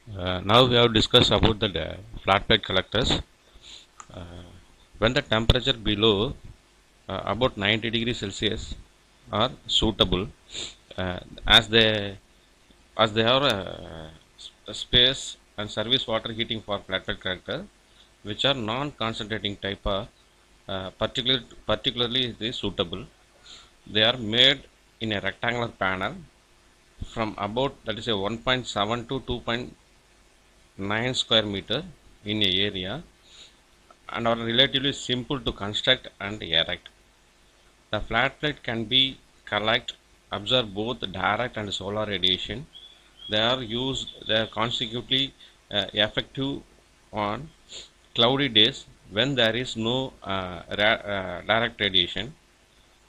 Now we have discussed about the flat plate collectors. When the temperature below about 90 degrees Celsius are suitable, uh, as they as they have a space and service water heating for flat plate collector, which are non-concentrating type are particularly is suitable. They are made in a rectangular panel from about that is a 1.7 to 2.9 square meter in a area and are relatively simple to construct and erect. The flat plate can be collect, absorb both direct and solar radiation. They are consequently effective on cloudy days when there is no direct radiation.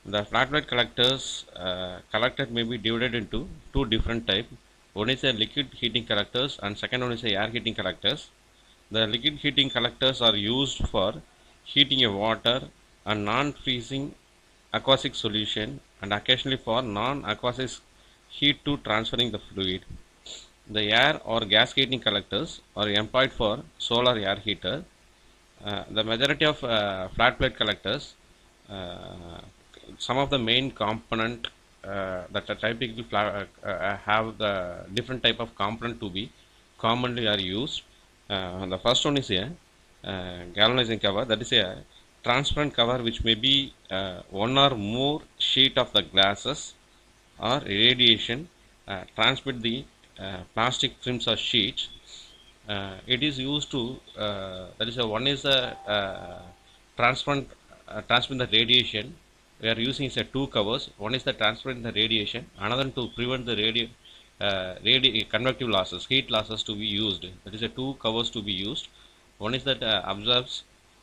The flat plate collectors collected may be divided into two different types. One is a liquid heating collectors and second one is a air heating collectors. The liquid heating collectors are used for heating a water and non-freezing aqueous solution and occasionally for non-aqueous heat to transferring the fluid. The air or gas heating collectors are employed for solar air heater. The majority of flat plate collectors, uh, some of the main component that are typically have the different type of component to be commonly are used. The first one is a galvanizing cover, that is a transparent cover which may be one or more sheet of the glasses or radiation transmit the plastic films or sheets. It is used to that is a one is a transparent transmit the radiation. We are using is a two covers. One is the transparent the radiation, another to prevent the convective losses, heat losses to be used. That is a two covers to be used. One is that absorb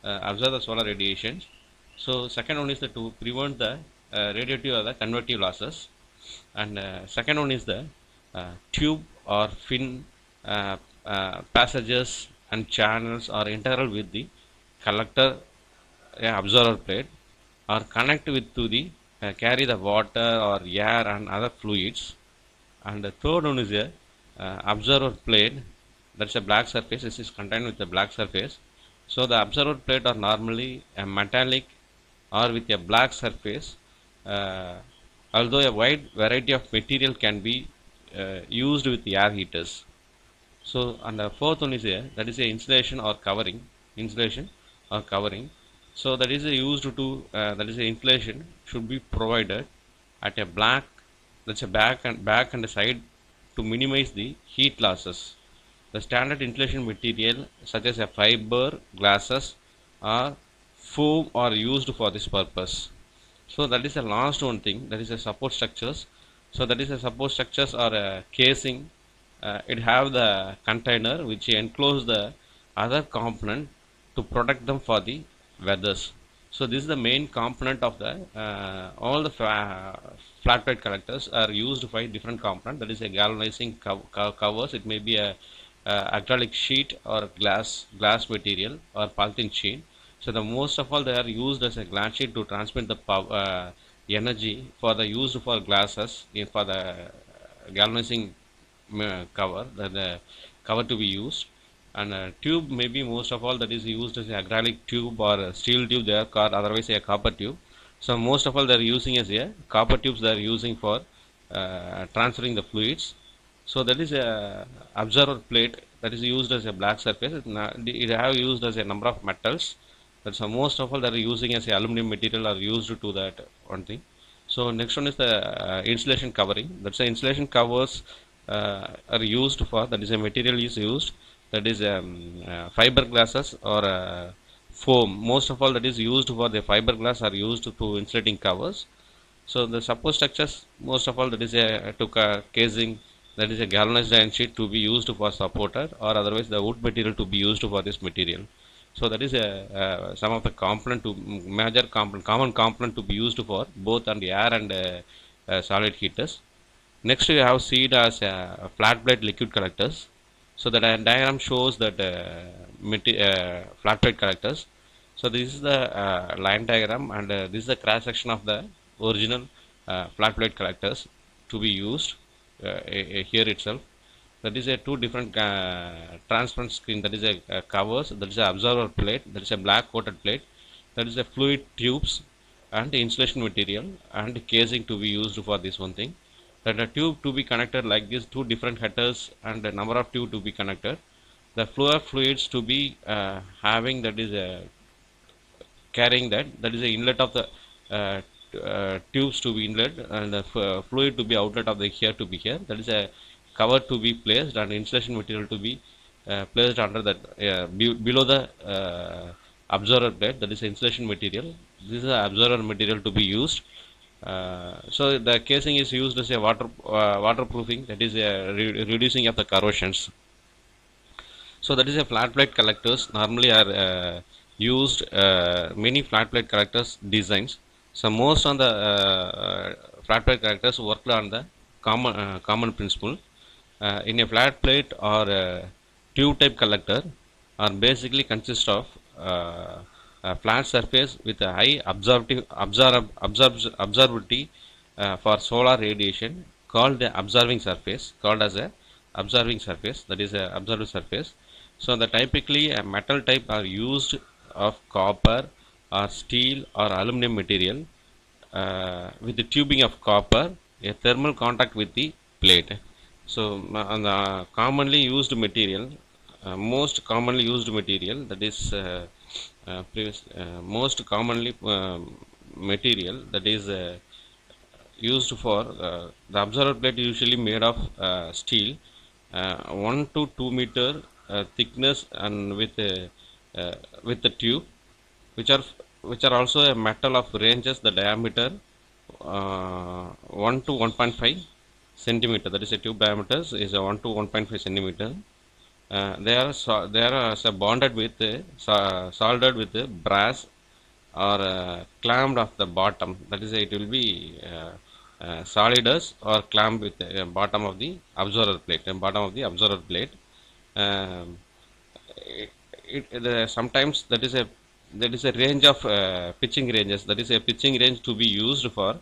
the solar radiations. So second one is the to prevent the radiative or the convective losses, and second one is the tube or fin passages and channels are integral with the collector absorber plate or connect with to the carry the water or air and other fluids. And the third one is a observer plate, that's a black surface. This is contained with a black surface. So the observer plate are normally a metallic or with a black surface, uh, although a wide variety of material can be used with air heaters. So, and the fourth one is a that is a insulation or covering. So that is a used to that is a insulation should be provided at a black, that's a back and side to minimize the heat losses. The standard insulation material such as a fiber, glasses, or foam are used for this purpose. So that is the last one thing, that is a support structures. So that is a support structures or a casing. It have the container which enclose the other component to protect them for the weathers. So this is the main component of the all the flat plate collectors are used by different component. That is a galvanizing covers. It may be a acrylic sheet or glass material or polythene sheet. So the most of all they are used as a glass sheet to transmit the power, energy for the use for glasses for the galvanizing cover, the cover to be used. And tube maybe most of all that is used as a acrylic tube or a steel tube, they are called otherwise a copper tube. So most of all they are using as a copper tubes they are using for transferring the fluids. So that is a observer plate that is used as a black surface. It have used as a number of metals. That's most of all that are using as a aluminum material are used to that one thing. So next one is the insulation covering. That's the insulation covers are used for, that is a material is used, that is fiber glasses or foam. Most of all that is used for the fiberglass are used to insulating covers. So the support structures, most of all that is a casing, that is a galvanized iron sheet to be used for supporter or otherwise the wood material to be used for this material. So that is a some of the component to major component, common component to be used for both on the air and solid heaters. Next we have seen as flat plate liquid collectors. So the diagram shows that flat plate collectors. So this is the line diagram and this is the cross section of the original flat plate collectors to be used here itself. That is a two different transparent screen. That is a covers. That is a observer plate. That is a black coated plate. That is a fluid tubes and the insulation material and casing to be used for this one thing. That a tube to be connected like this, two different headers and a number of tube to be connected. The flow of fluids to be having, that is a carrying, that is the inlet of the tubes to be inlet, and the fluid to be outlet of the here to be here. That is a cover to be placed and insulation material to be placed under that below the absorber plate. That is insulation material. This is the absorber material to be used. So the casing is used as a waterproofing, that is a reducing of the corrosions. So that is a flat plate collectors normally are used, many flat plate collectors designs. So most on the flat plate collectors worked on the common principle. In a flat plate or tube type collector are basically consist of a flat surface with a high absorptivity for solar radiation, called the observing surface, called as a observing surface, that is a observed surface. So the typically a metal type are used of copper or steel or aluminum material with the tubing of copper, a thermal contact with the plate. So on the commonly used material, most commonly used material, that is most commonly material that is used for the observer plate usually made of steel, 1 to 2 meter thickness, and with the tube, which are also a metal of ranges the diameter 1 to 1.5 centimeter. That is a tube diameter is a 1 to 1.5 centimeter. They are bonded with soldered with brass or clamped off the bottom. That is, it will be solidus or clamped with the bottom of the observer plate. Um, Sometimes that is a range of pitching ranges. That is a pitching range to be used for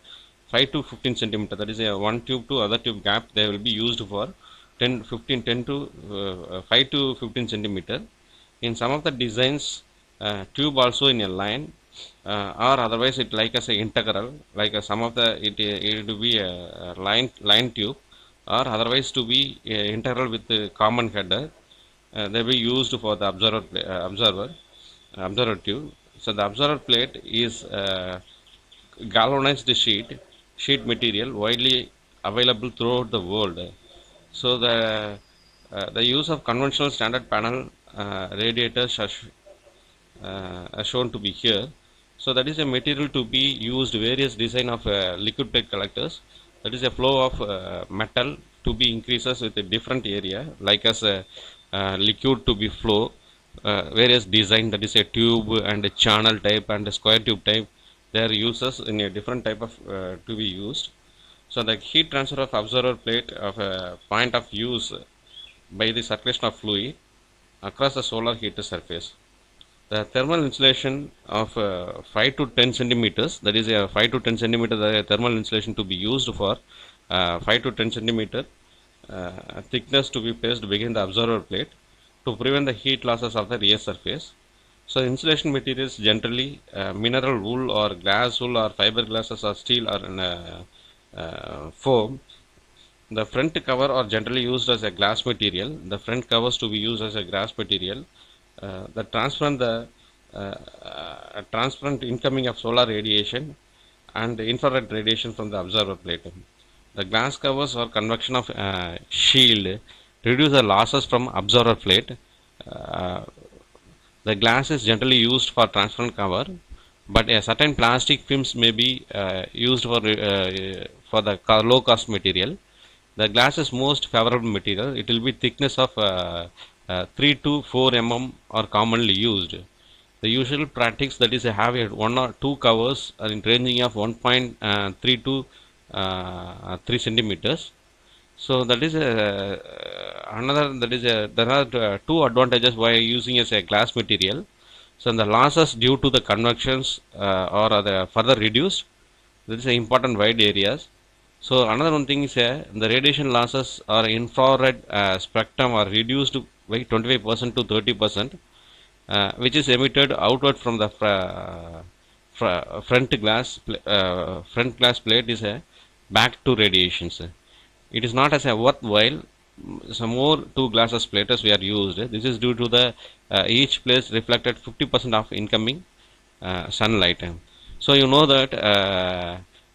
5 to 15 centimeter. That is a one tube to other tube gap. They will be used for 10 to 5 to 15 centimeter. In some of the designs, tube also in a line, or otherwise it like as a integral, like some of the it will be a line tube, or otherwise to be integral with the common header. They will be used for the observer tube. So the observer plate is galvanized sheet material widely available throughout the world. So the use of conventional standard panel radiators are shown to be here. So that is a material to be used various design of liquid plate collectors. That is a flow of metal to be increases with a different area, like as a liquid to be flow, various design, that is a tube and a channel type and a square tube type. Their uses in a different type of to be used. So the heat transfer of observer plate of a point of use by the circulation of fluid across the solar heater surface. The thermal insulation of 5 to 10 centimeters, that is a 5 to 10 centimeter the thermal insulation to be used for 5 to 10 centimeter thickness to be placed behind the observer plate to prevent the heat losses of the rear surface. So insulation materials generally mineral wool or glass wool or fiberglasses or steel or foam. The front cover are generally used as a glass material. The front covers to be used as a glass material. The transparent incoming of solar radiation and infrared radiation from the observer plate. The glass covers or convection of shield reduce the losses from observer plate. Uh, the glass is generally used for transparent cover, but a certain plastic films may be used for the low cost material. The glass is most favorable material. It will be thickness of 3 to 4 mm are commonly used. The usual practice, that is have a 1 or 2 covers in ranging of 1.3 to 3 centimeters. So that is another, that is there are two advantages why using as a glass material. So the losses due to the convections are further reduced. This is important wide areas. So another one thing is the radiation losses or infrared spectrum are reduced by 25% to 30%, which is emitted outward from the front glass plate is back to radiations. It is not as a worthwhile. Some more two glasses plates we are used. This is due to the each place reflected 50% of incoming sunlight. So you know that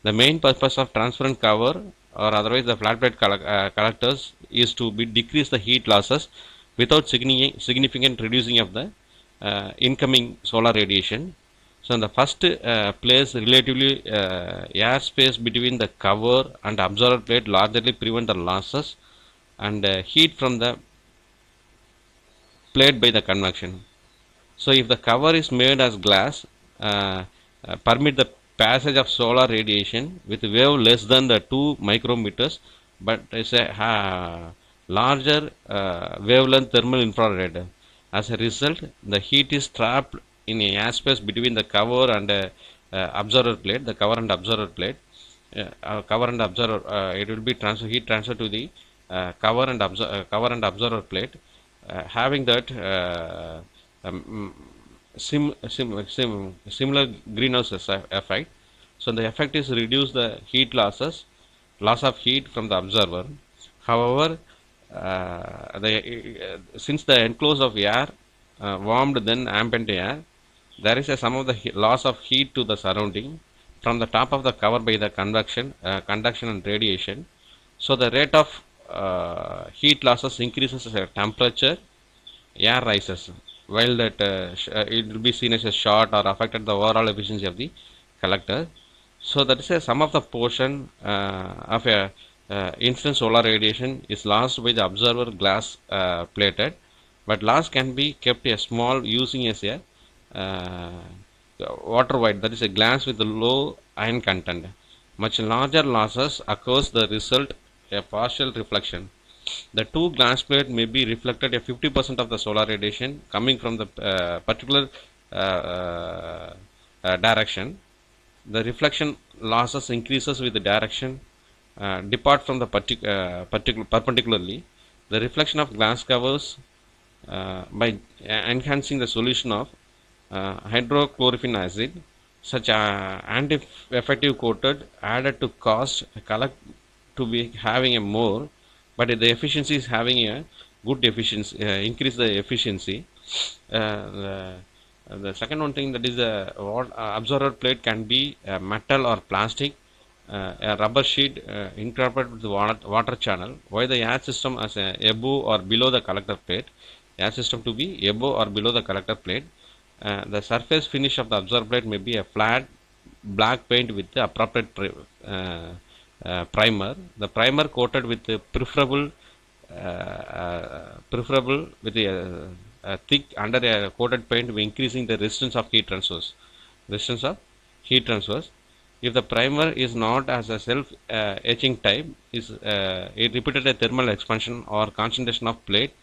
the main purpose of transparent cover or otherwise the flat plate collectors is to decrease the heat losses without significant reducing of the incoming solar radiation. So in the first place, relatively airspace between the cover and absorber plate largely prevent the losses and heat from the plate by the convection. So if the cover is made as glass, permit the passage of solar radiation with wave less than the 2 micrometers, but it's a larger wavelength thermal infrared. As a result, the heat is trapped in a airspace between the cover and observer plate. The cover and observer plate, cover and observer, it will be heat transfer to the cover and observer plate, having that. Similar greenhouse effect. So the effect is reduce the heat losses, loss of heat from the observer. However, since the enclosed of air warmed then ambient air, there is some of the loss of heat to the surrounding from the top of the cover by the conduction and radiation. So the rate of heat losses increases as temperature air rises, while that it will be seen as a short or affected the overall efficiency of the collector. So that is a some of the portion of a incident solar radiation is lost by the observer glass plated, but loss can be kept a small using as a uh, water white, that is a glass with a low iron content. Much larger losses occurs the result a partial reflection. The two glass plate may be reflected a 50% of the solar radiation coming from the particular direction. The reflection losses increases with the direction depart from the particular perpendicularly. The reflection of glass covers by enhancing the solution of hydrochlorophene acid, such anti-effective coated added to cost collect to be having a more, but the efficiency is having a good efficiency, increase the efficiency. The second one thing that is what absorber plate can be metal or plastic, a rubber sheet incorporated with the water channel, while the air system as a above or below the collector plate, air system to be above or below the collector plate. The surface finish of the absorber plate may be a flat black paint with the appropriate primer. The primer coated with preferable with a thick under a coated paint, increasing the resistance of heat transfers. Resistance of heat transfers. If the primer is not as a self etching type, is it repeated a thermal expansion or concentration of plate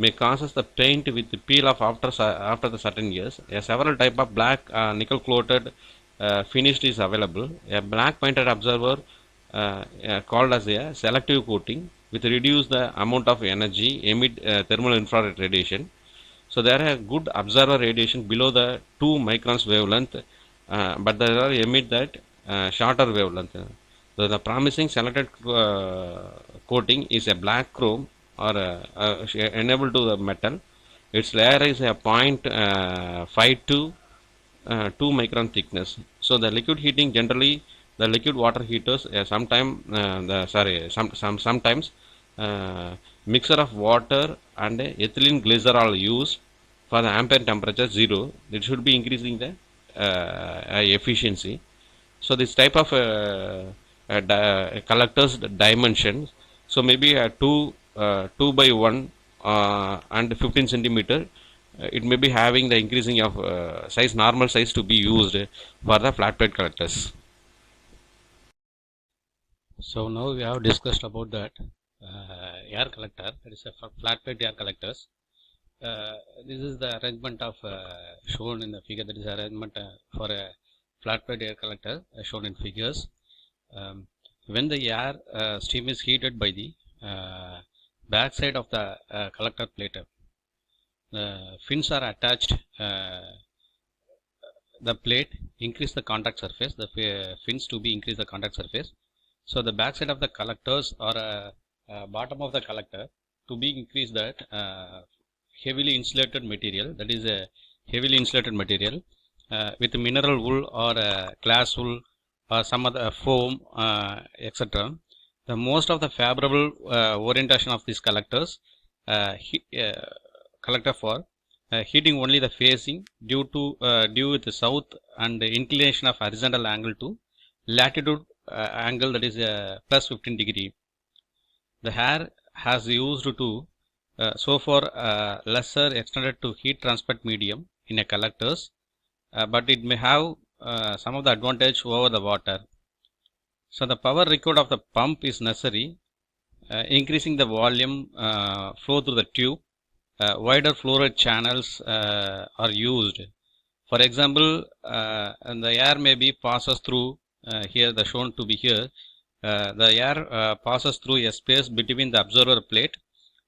may causes the paint with the peel off after the certain years. A several type of black nickel coated finished is available. A black painted observer called as a selective coating with reduce the amount of energy emit thermal infrared radiation. So there are good observer radiation below the 2 microns wavelength, but there are emit that shorter wavelength. So the promising selected coating is a black chrome or enabled to the metal. Its layer is a 0.5 to 2 micron thickness. So the liquid heating generally the liquid water heaters sometimes mixture of water and ethylene glycerol used for the ambient temperature 0. It should be increasing the efficiency. So this type of collectors dimensions, so maybe a 2 by 1 and 15 centimeter, it may be having the increasing of size normal size to be used for the flat plate collectors. So now we have discussed about that air collector, that is a flat plate air collectors. This is the arrangement of shown in the figure, that is arrangement for a flat plate air collector shown in figures. Um, when the air stream is heated by the back side of the collector plate, the fins are attached. The plate increase the contact surface. The fins to be increase the contact surface. So the back side of the collectors or bottom of the collector to be increase that heavily insulated material, that is a heavily insulated material with mineral wool or glass wool or some other foam, etc. The most of the favorable orientation of these collectors collector for heating only the facing due with the south and the inclination of horizontal angle to latitude angle, that is plus 15 degree. The hair has used to so for lesser extended to heat transport medium in a collectors, but it may have some of the advantage over the water. So the power required of the pump is necessary, increasing the volume flow through the tube. Wider flow channels are used. For example, and the air may be passes through here, the shown to be here. The air passes through a space between the observer plate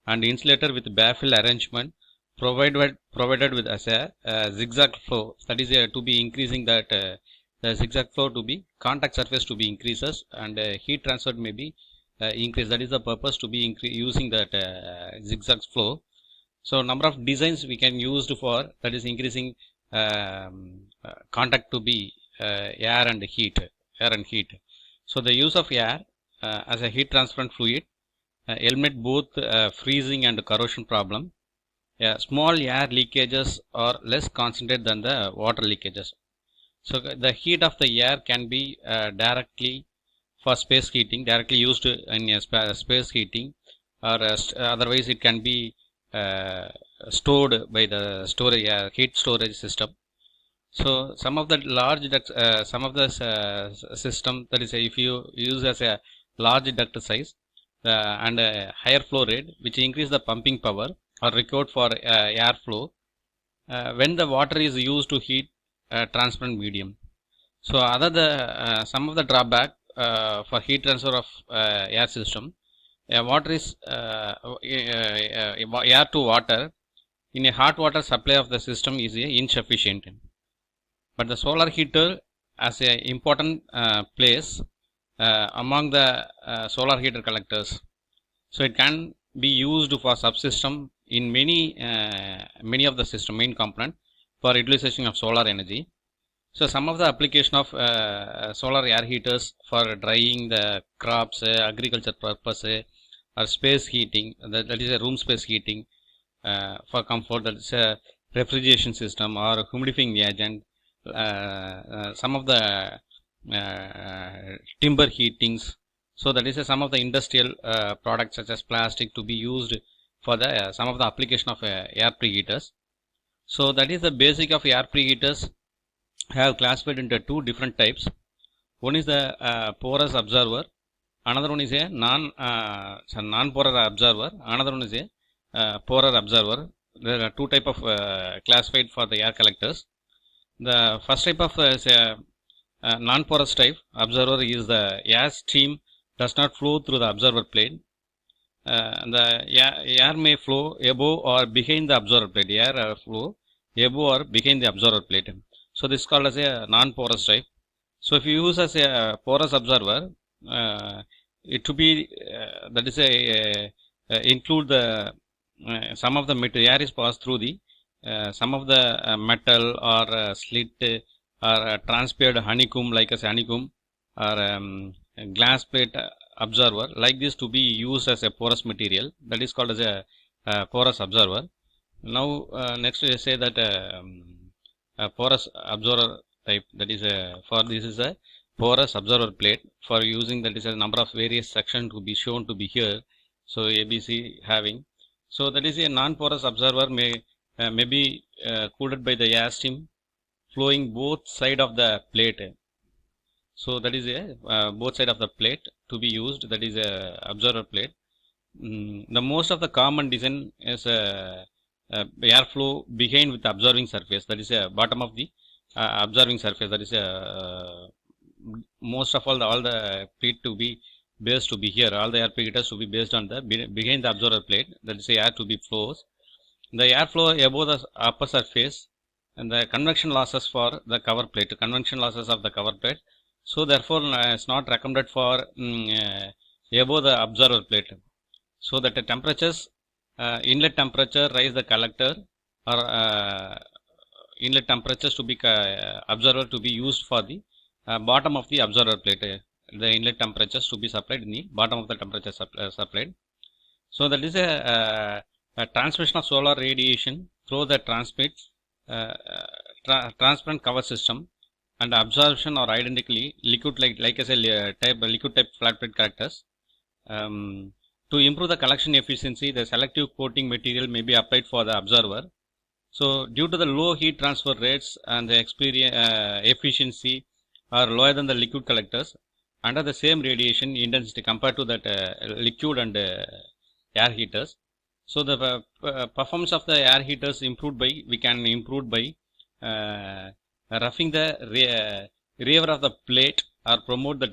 and insulator with baffle arrangement provided with as a zigzag flow, that is to be increasing that the zigzag flow to be contact surface to be increases and heat transfer may be increased. That is the purpose to be using that zigzag flow. So number of designs we can use for that is increasing contact to be air and heat. So the use of air as a heat transferent fluid eliminate both freezing and corrosion problem. Small air leakages are less concentrated than the water leakages. So the heat of the air can be directly for space heating, directly used in a space heating, or otherwise it can be stored by the storage heat storage system. So some of the large duct, some of the system, that is if you use as a large duct size and a higher flow rate, which increase the pumping power or required for air flow when the water is used to heat transparent medium. So other the some of the drawback for heat transfer of air system, water is air to water in a hot water supply of the system is insufficient. But the solar heater has a important place among the solar heater collectors. So it can be used for subsystem in many of the system main component for utilization of solar energy. So some of the application of solar air heaters for drying the crops, agriculture purpose, or space heating, that is a room space heating for comfort, that is a refrigeration system or humidifying agent. Some of the timber heatings. So that is some of the industrial products such as plastic to be used for the some of the application of air preheaters. So that is the basic of air preheaters have classified into two different types. One is the porous observer, another one is a non-porous observer, another one is a porous observer. There are two type of classified for the air collectors. The first type of is a non-porous type observer is the air stream does not flow through the observer plate. The air may flow above or behind the observer plate. Air flow above or behind the observer plate. So this is called as a non-porous type. So if you use as a porous observer, it to be that is a include the some of the material air is passed through the some of the metal or slit or transpired honeycomb like a honeycomb or glass plate observer like this to be used as a porous material, that is called as a porous observer. Now next we say that porous observer type, that is for this is a porous observer plate for using, that is a number of various sections to be shown to be here. So ABC having, so that is a non-porous observer may be cooled by the air stream flowing both side of the plate. So that is a both side of the plate to be used, that is a observer plate. The most of the common design is airflow behind with the observing surface, that is a bottom of the observing surface, that is a most of all the heat to be based to be here, all the air heaters to be based on the behind the observer plate, that is the air to be flows. The airflow above the upper surface and the convection losses for the cover plate, convection losses of the cover plate. So therefore, it's not recommended for above the observer plate. So that the temperatures, inlet temperature rise the collector or inlet temperatures to be observer to be used for the bottom of the observer plate. The inlet temperatures to be supplied in the bottom of the temperature supplied. So that is a transmission of solar radiation through the transparent cover system and absorption or identically liquid like as a liquid type flat plate collectors. To improve the collection efficiency, the selective coating material may be applied for the observer. So due to the low heat transfer rates and the efficiency are lower than the liquid collectors under the same radiation intensity compared to that liquid and air heaters. So the performance of the air heaters we can improve by roughing the rear of the plate or promote the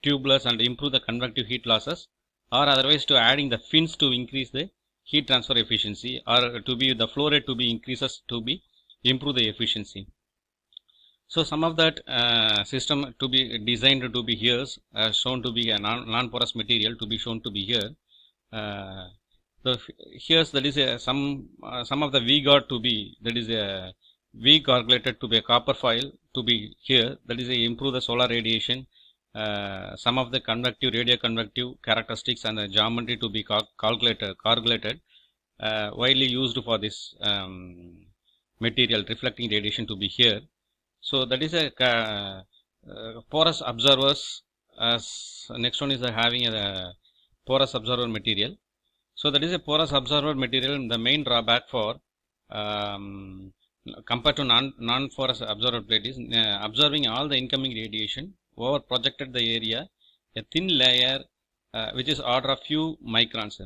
tubulars and improve the convective heat losses, or otherwise to adding the fins to increase the heat transfer efficiency, or to be the flow rate to be increases to be improve the efficiency. So some of that system to be designed to be here shown to be a non-porous material to be shown to be here. So here's that is some of the V-guard to be, that is a V-gargulated to be a copper foil to be here, that is a improve the solar radiation. Some of the convective, radioconvective characteristics and the geometry to be calculated widely used for this material reflecting radiation to be here. So that is a porous observers. As next one is having a porous observer material. So that is a porous observer material. The main drawback for compared to non-porous observer plate is observing all the incoming radiation over projected the area a thin layer which is order of few microns.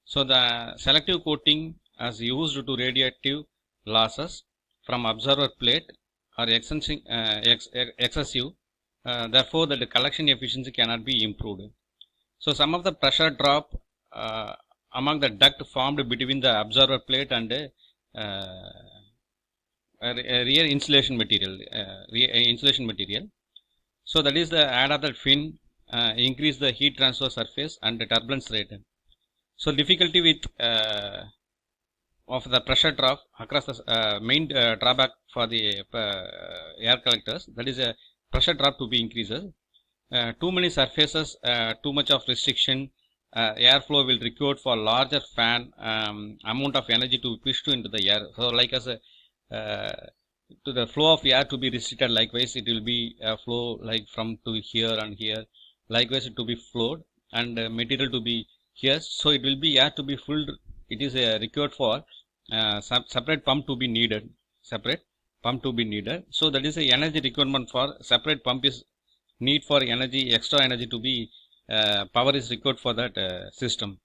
So the selective coating as used to radioactive losses from observer plate are excessive. Therefore, the collection efficiency cannot be improved. So some of the pressure drop among the duct formed between the observer plate and rear insulation material. So that is the add of the fin, increase the heat transfer surface and the turbulence rate. So difficulty with of the pressure drop across the main drawback for the air collectors, that is a pressure drop to be increases. Too many surfaces, too much of restriction, airflow will require for larger fan amount of energy to push into the air. So like as a to the flow of air to be restricted, likewise it will be flow like from to here and here, likewise it to be flowed and material to be here. So it will be air to be filled. It is required for separate pump to be needed. So that is a energy requirement for separate pump is need for energy, extra energy to be power is required for that system.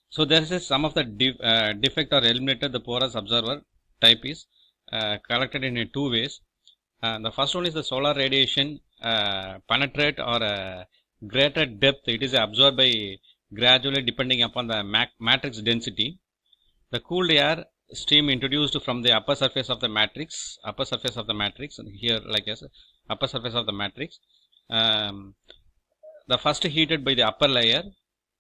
So there is some of the defect or eliminated the porous observer type is collected in two ways. The first one is the solar radiation penetrate or greater depth. It is absorbed by gradually depending upon the matrix density. The cooled air stream introduced from the upper surface of the matrix, here like as upper surface of the matrix. The first heated by the upper layer,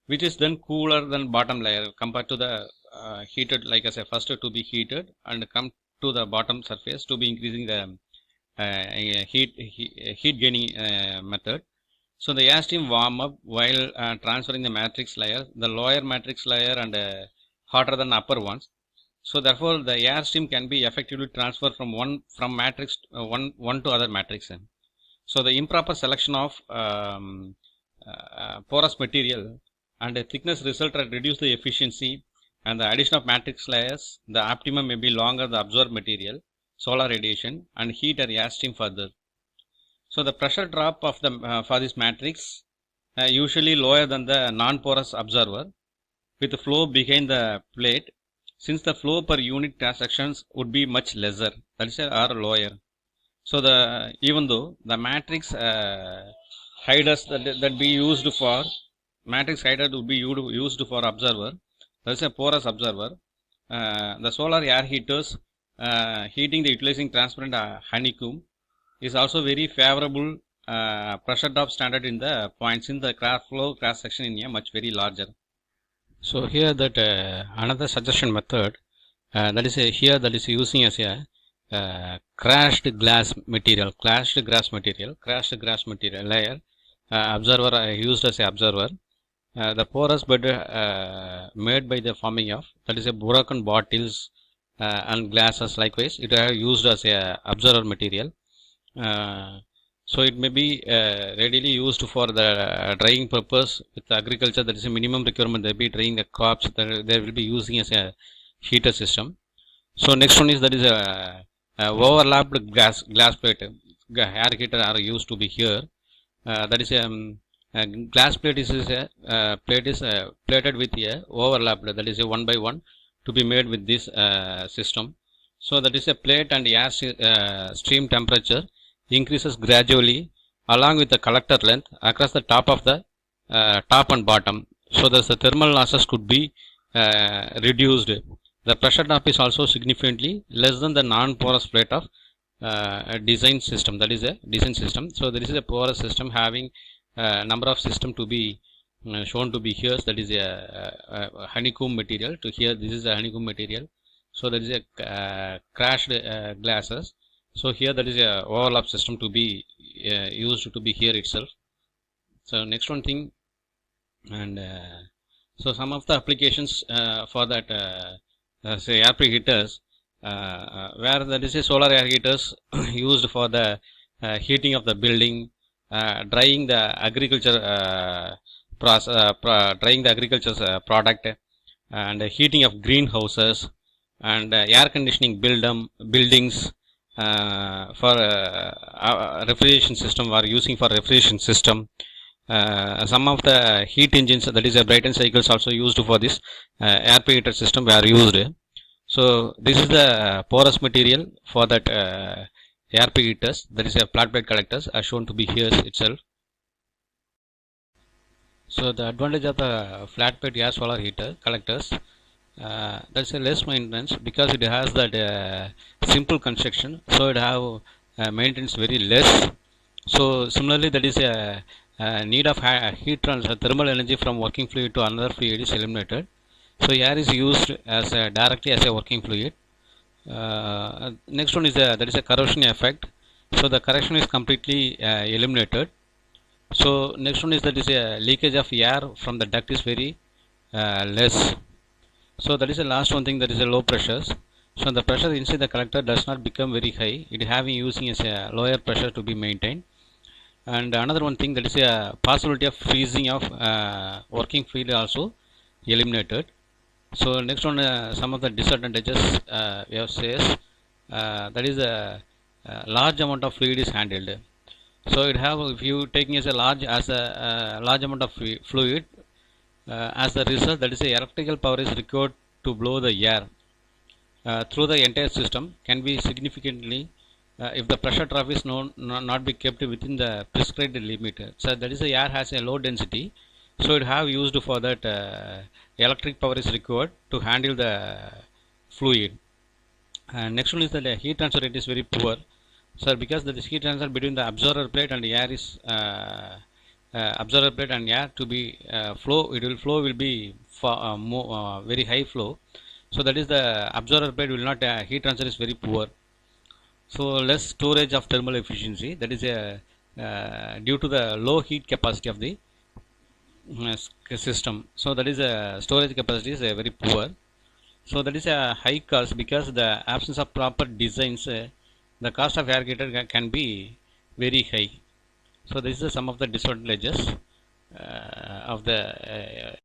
which is then cooler than bottom layer compared to the heated like as a first to be heated and come to the bottom surface to be increasing the heat gaining method. So the air stream warm up while transferring the matrix layer, the lower matrix layer and hotter than upper ones. So therefore the air stream can be effectively transferred from matrix one to other matrix. So the improper selection of porous material and a thickness result reduce the efficiency, and the addition of matrix layers, the optimum may be longer the absorbed material, solar radiation and heat or air stream further. So the pressure drop of the for this matrix usually lower than the non-porous observer with flow behind the plate, since the flow per unit cross sections would be much lesser, that is or lower. So the even though the matrix hiders that be used for matrix hider would be used for observer, that is a porous observer. The solar air heaters heating the utilizing transparent honeycomb is also very favorable pressure drop standard in the points in the cross flow cross section in a much very larger. So here that another suggestion method that is here that is using as a crashed glass material layer observer used as a observer. The porous bed made by the forming of that is a broken bottles and glasses likewise it are used as a observer material. So it may be readily used for the drying purpose with agriculture, that is a minimum requirement they be drying the crops that they will be using as a heater system. So next one is that is a overlapped glass plate air heater are used to be here. That is a glass plate is a plate is plated with a overlapped, that is a one by one to be made with this system. So that is a plate and air stream temperature increases gradually along with the collector length across the top of the top and bottom, so that the thermal losses could be reduced. The pressure drop is also significantly less than the non-porous plate of a design system, that is a design system. So there is a porous system having number of system to be shown to be here, that is a honeycomb material to here, this is a honeycomb material. So there is a crashed glasses. So here that is a overlap system to be used to be here itself. So next one thing, and so some of the applications for that say air preheaters where that is a solar air heaters used for the heating of the building, drying the agriculture drying the agriculture product, and heating of greenhouses, and air conditioning buildings for refrigeration system are using for refrigeration system. Some of the heat engines, that is a Brayton cycles also used for this air preheater system were used. So this is the porous material for that air preheaters, that is a flat plate collectors are shown to be here itself. So the advantage of the flat plate air solar heater collectors, that's a less maintenance because it has that simple construction, so it have maintenance very less. So similarly that is a need of heat transfer thermal energy from working fluid to another fluid is eliminated. So air is used as directly as a working fluid. Next one is that is a corrosion effect. So the corrosion is completely eliminated. So next one is that is a leakage of air from the duct is very less. So that is the last one thing, that is a low pressures. So the pressure inside the collector does not become very high. It having using as a lower pressure to be maintained. And another one thing, that is a possibility of freezing of working fluid also eliminated. So next one, some of the disadvantages we have says that is a large amount of fluid is handled. So it have, if you taking as a large large amount of fluid, as a result, that is a electrical power is required to blow the air through the entire system can be significantly if the pressure drop is not be kept within the prescribed limit. So that is the air has a low density, so it have used for that electric power is required to handle the fluid. And next one is that the heat transfer rate is very poor. So because the heat transfer between the absorber plate and the air is absorber plate and air to be flow, it will flow will be very high flow. So that is the absorber plate will not heat transfer is very poor. So less storage of thermal efficiency, that is a due to the low heat capacity of the system. So that is a storage capacity is very poor. So that is a high cost because the absence of proper designs, the cost of air heater can be very high. So this is some of the disadvantages of the